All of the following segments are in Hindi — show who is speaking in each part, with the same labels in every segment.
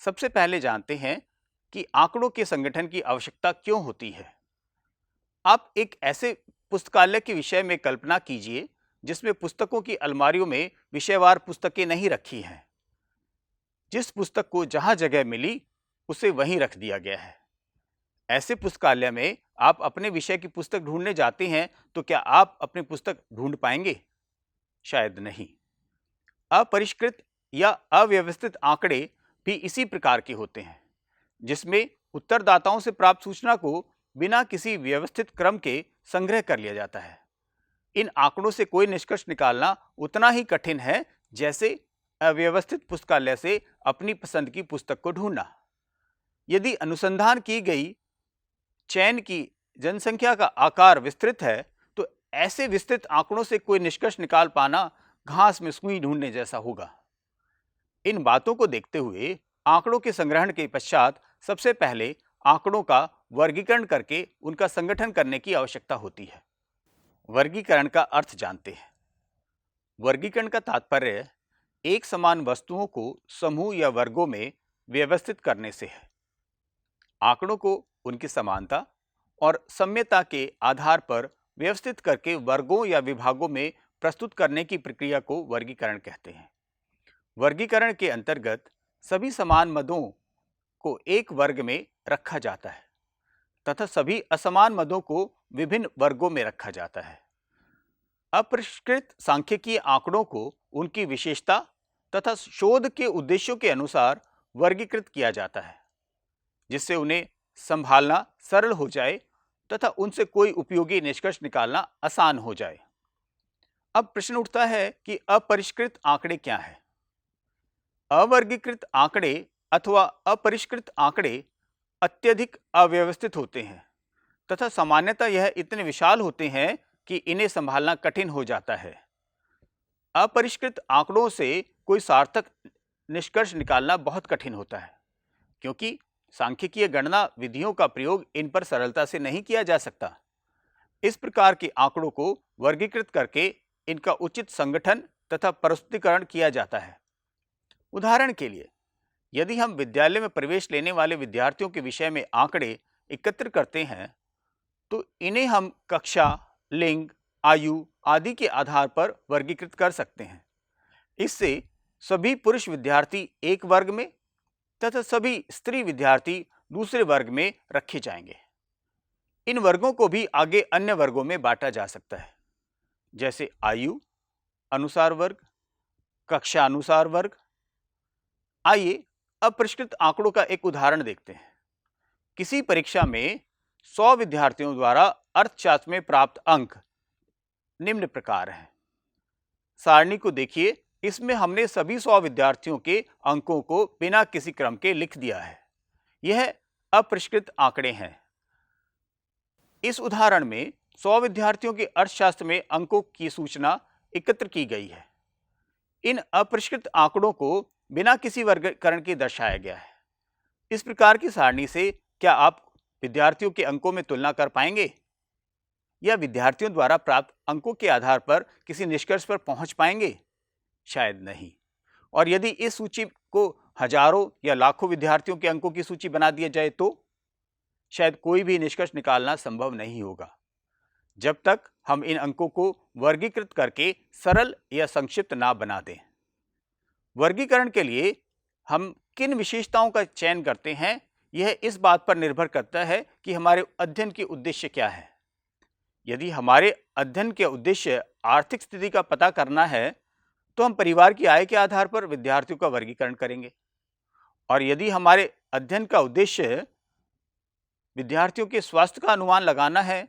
Speaker 1: सबसे पहले जानते हैं कि आंकड़ों के संगठन की आवश्यकता क्यों होती है। आप एक ऐसे पुस्तकालय के विषय में कल्पना कीजिए जिसमें पुस्तकों की अलमारियों में विषयवार पुस्तकें नहीं रखी हैं। जिस पुस्तक को जहां जगह मिली उसे वहीं रख दिया गया है। ऐसे पुस्तकालय में आप अपने विषय की पुस्तक ढूंढने जाते हैं तो क्या आप अपनी पुस्तक ढूंढ पाएंगे? शायद नहीं। अपरिष्कृत या अव्यवस्थित आंकड़े भी इसी प्रकार के होते हैं, जिसमें उत्तरदाताओं से प्राप्त सूचना को बिना किसी व्यवस्थित क्रम के संग्रह कर लिया जाता है। इन आंकड़ों से कोई निष्कर्ष निकालना उतना ही कठिन है जैसे अव्यवस्थित पुस्तकालय से अपनी पसंद की पुस्तक को ढूंढना। यदि अनुसंधान की गई चयन की जनसंख्या का आकार विस्तृत है तो ऐसे विस्तृत आंकड़ों से कोई निष्कर्ष निकाल पाना घास में सुई ढूंढने जैसा होगा। इन बातों को देखते हुए आंकड़ों के संग्रहण के पश्चात सबसे पहले आंकड़ों का वर्गीकरण करके उनका संगठन करने की आवश्यकता होती है। वर्गीकरण का अर्थ जानते हैं। वर्गीकरण का तात्पर्य एक समान वस्तुओं को समूह या वर्गों में व्यवस्थित करने से है। आंकड़ों को उनकी समानता और साम्यता के आधार पर व्यवस्थित करके वर्गों या विभागों में प्रस्तुत करने की प्रक्रिया को वर्गीकरण कहते हैं। वर्गीकरण के अंतर्गत सभी समान मदों को एक वर्ग में रखा जाता है तथा सभी असमान मदों को विभिन्न वर्गों में रखा जाता है। अपरिष्कृत सांख्यिकीय आंकड़ों को उनकी विशेषता तथा शोध के उद्देश्यों के अनुसार वर्गीकृत किया जाता है, जिससे उन्हें संभालना सरल हो जाए तथा उनसे कोई उपयोगी निष्कर्ष निकालना आसान हो जाए। अब प्रश्न उठता है कि अपरिष्कृत आंकड़े क्या हैं? अवर्गीकृत आंकड़े अथवा अपरिष्कृत आंकड़े अत्यधिक अव्यवस्थित होते हैं तथा सामान्यतः यह इतने विशाल होते हैं कि इन्हें संभालना कठिन हो जाता है। अपरिष्कृत आंकड़ों से कोई सार्थक निष्कर्ष निकालना बहुत कठिन होता है, क्योंकि सांख्यिकीय गणना विधियों का प्रयोग इन पर सरलता से नहीं किया जा सकता। इस प्रकार के आंकड़ों को वर्गीकृत करके इनका उचित संगठन तथा प्रस्तुतीकरण किया जाता है। उदाहरण के लिए, यदि हम विद्यालय में प्रवेश लेने वाले विद्यार्थियों के विषय में आंकड़े एकत्र करते हैं तो इन्हें हम कक्षा, लिंग, आयु आदि के आधार पर वर्गीकृत कर सकते हैं। इससे सभी पुरुष विद्यार्थी एक वर्ग में तथा सभी स्त्री विद्यार्थी दूसरे वर्ग में रखे जाएंगे। इन वर्गों को भी आगे अन्य वर्गों में बांटा जा सकता है, जैसे आयु अनुसार वर्ग, कक्षा अनुसार वर्ग। आइए अपरिष्कृत आंकड़ों का एक उदाहरण देखते हैं। किसी परीक्षा में 100 विद्यार्थियों द्वारा अर्थशास्त्र में प्राप्त अंक निम्न प्रकार हैं। सारणी को देखिए, इसमें हमने सभी 100 विद्यार्थियों के अंकों को बिना किसी क्रम के लिख दिया है। यह अपरिष्कृत आंकड़े हैं। इस उदाहरण में 100 विद्यार्थियों के अर्थशास्त्र में अंकों की सूचना एकत्र की गई है। इन अपरिष्कृत आंकड़ों को बिना किसी वर्गीकरण के दर्शाया गया है। इस प्रकार की सारणी से क्या आप विद्यार्थियों के अंकों में तुलना कर पाएंगे या विद्यार्थियों द्वारा प्राप्त अंकों के आधार पर किसी निष्कर्ष पर पहुंच पाएंगे? शायद नहीं। और यदि इस सूची को हजारों या लाखों विद्यार्थियों के अंकों की सूची बना दिया जाए तो शायद कोई भी निष्कर्ष निकालना संभव नहीं होगा, जब तक हम इन अंकों को वर्गीकृत करके सरल या संक्षिप्त ना बना दें। वर्गीकरण के लिए हम किन विशेषताओं का चयन करते हैं, यह इस बात पर निर्भर करता है कि हमारे अध्ययन के उद्देश्य क्या है। यदि हमारे अध्ययन के उद्देश्य आर्थिक स्थिति का पता करना है तो हम परिवार की आय के आधार पर विद्यार्थियों का वर्गीकरण करेंगे। और यदि हमारे अध्ययन का उद्देश्य विद्यार्थियों के स्वास्थ्य का अनुमान लगाना है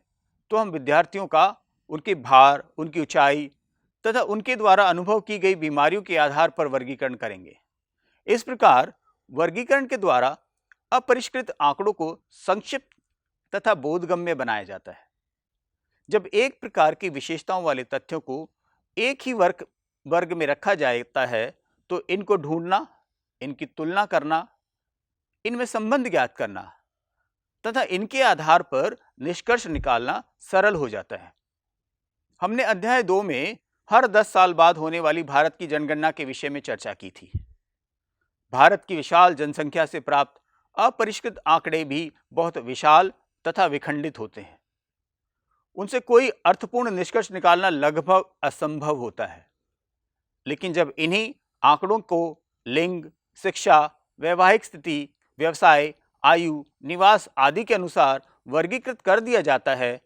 Speaker 1: तो हम विद्यार्थियों का उनके भार, उनकी ऊंचाई तथा उनके द्वारा अनुभव की गई बीमारियों के आधार पर वर्गीकरण करेंगे। इस प्रकार वर्गीकरण के द्वारा अपरिष्कृत आंकड़ों को संक्षिप्त तथा बोधगम्य बनाया जाता है। जब एक प्रकार की विशेषताओं वाले तथ्यों को एक ही वर्ग में रखा जाता है तो इनको ढूंढना, इनकी तुलना करना, इनमें संबंध ज्ञात करना तथा इनके आधार पर निष्कर्ष निकालना सरल हो जाता है। हमने अध्याय 2 में हर 10 साल बाद होने वाली भारत की जनगणना के विषय में चर्चा की थी। भारत की विशाल जनसंख्या से प्राप्त अपरिष्कृत आंकड़े भी बहुत विशाल तथा विखंडित होते हैं। उनसे कोई अर्थपूर्ण निष्कर्ष निकालना लगभग असंभव होता है। लेकिन जब इन्हीं आंकड़ों को लिंग, शिक्षा, वैवाहिक स्थिति, व्यवसाय, आयु, निवास आदि के अनुसार वर्गीकृत कर दिया जाता है,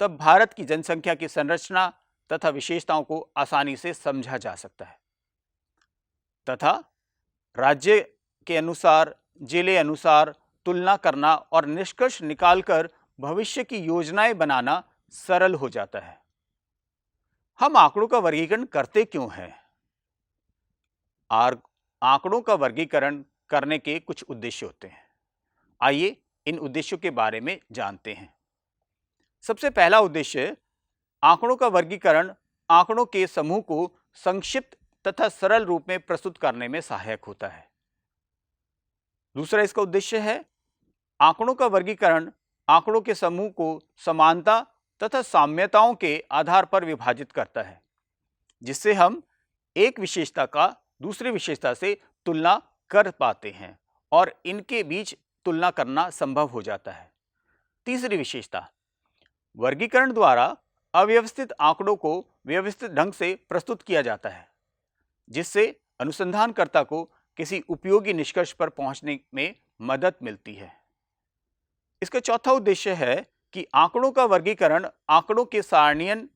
Speaker 1: तब भारत की जनसंख्या की संरचना तथा विशेषताओं को आसानी से समझा जा सकता है तथा राज्य के अनुसार, जिले अनुसार तुलना करना और निष्कर्ष निकालकर भविष्य की योजनाएं बनाना सरल हो जाता है। हम आंकड़ों का वर्गीकरण करते क्यों हैं? आंकड़ों का वर्गीकरण करने के कुछ उद्देश्य होते हैं। आइए इन उद्देश्यों के बारे में जानते हैं। सबसे पहला उद्देश्य, आंकड़ों का वर्गीकरण आंकड़ों के समूह को संक्षिप्त तथा सरल रूप में प्रस्तुत करने में सहायक होता है। दूसरा इसका उद्देश्य है, आंकड़ों का वर्गीकरण आंकड़ों के समूह को समानता तथा साम्यताओं के आधार पर विभाजित करता है, जिससे हम एक विशेषता का दूसरी विशेषता से तुलना कर पाते हैं और इनके बीच तुलना करना संभव हो जाता है। तीसरी विशेषता, वर्गीकरण द्वारा अव्यवस्थित आंकड़ों को व्यवस्थित ढंग से प्रस्तुत किया जाता है, जिससे अनुसंधानकर्ता को किसी उपयोगी निष्कर्ष पर पहुंचने में मदद मिलती है। इसका चौथा उद्देश्य है कि आंकड़ों का वर्गीकरण आंकड़ों के सारणीयन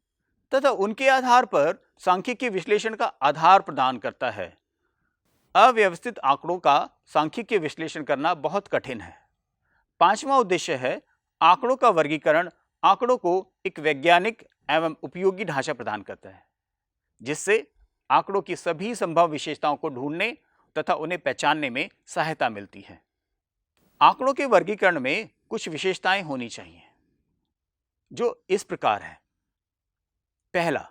Speaker 1: तथा उनके आधार पर सांख्यिकीय विश्लेषण का आधार प्रदान करता है। अव्यवस्थित आंकड़ों का सांख्यिकीय विश्लेषण करना बहुत कठिन है। पांचवा उद्देश्य है, आंकड़ों का वर्गीकरण आंकड़ों को एक वैज्ञानिक एवं उपयोगी ढांचा प्रदान करता है, जिससे आंकड़ों की सभी संभव विशेषताओं को ढूंढने तथा उन्हें पहचानने में सहायता मिलती है। आंकड़ों के वर्गीकरण में कुछ विशेषताएं होनी चाहिए, जो इस प्रकार है। पहला,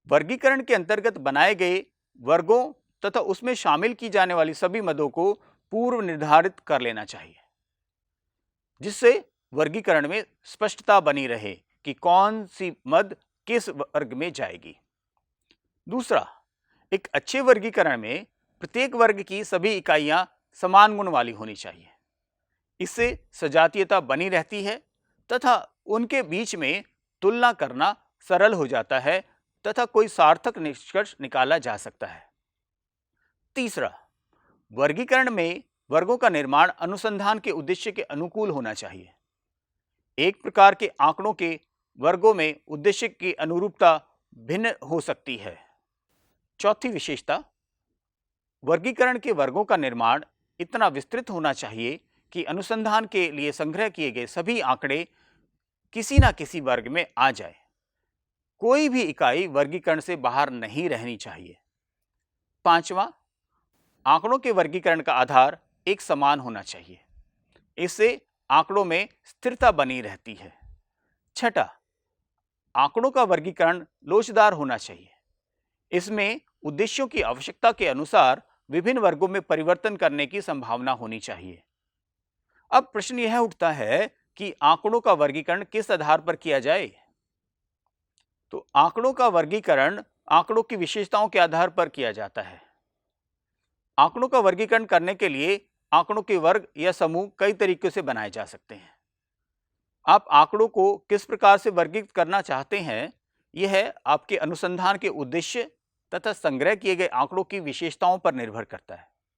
Speaker 1: वर्गीकरण के अंतर्गत बनाए गए वर्गों तथा उसमें शामिल की जाने वाली सभी मदों को पूर्व निर्धारित कर लेना चाहिए, जिससे वर्गीकरण में स्पष्टता बनी रहे कि कौन सी मद किस वर्ग में जाएगी। दूसरा, एक अच्छे वर्गीकरण में प्रत्येक वर्ग की सभी इकाइयां समान गुण वाली होनी चाहिए। इससे सजातीयता बनी रहती है तथा उनके बीच में तुलना करना सरल हो जाता है तथा कोई सार्थक निष्कर्ष निकाला जा सकता है। तीसरा, वर्गीकरण में वर्गों का निर्माण अनुसंधान के उद्देश्य के अनुकूल होना चाहिए। एक प्रकार के आंकड़ों के वर्गों में उद्देश्य की अनुरूपता भिन्न हो सकती है। चौथी विशेषता, वर्गीकरण के वर्गों का निर्माण इतना विस्तृत होना चाहिए कि अनुसंधान के लिए संग्रह किए गए सभी आंकड़े किसी न किसी वर्ग में आ जाए। कोई भी इकाई वर्गीकरण से बाहर नहीं रहनी चाहिए। पांचवा, आंकड़ों के वर्गीकरण का आधार एक समान होना चाहिए। इससे आंकड़ों में स्थिरता बनी रहती है। छठा, आंकड़ों का वर्गीकरण लोचदार होना चाहिए। इसमें उद्देश्यों की आवश्यकता के अनुसार विभिन्न वर्गों में परिवर्तन करने की संभावना होनी चाहिए। अब प्रश्न यह उठता है कि आंकड़ों का वर्गीकरण किस आधार पर किया जाए? तो आंकड़ों का वर्गीकरण आंकड़ों की विशेषताओं के आधार पर किया जाता है। आंकड़ों का वर्गीकरण करने के लिए आंकड़ों के वर्ग या समूह कई तरीकों से बनाए जा सकते हैं। आप आंकड़ों को किस प्रकार से वर्गीकृत करना चाहते हैं, यह आपके अनुसंधान के उद्देश्य तथा संग्रह किए गए आंकड़ों की विशेषताओं पर निर्भर करता है।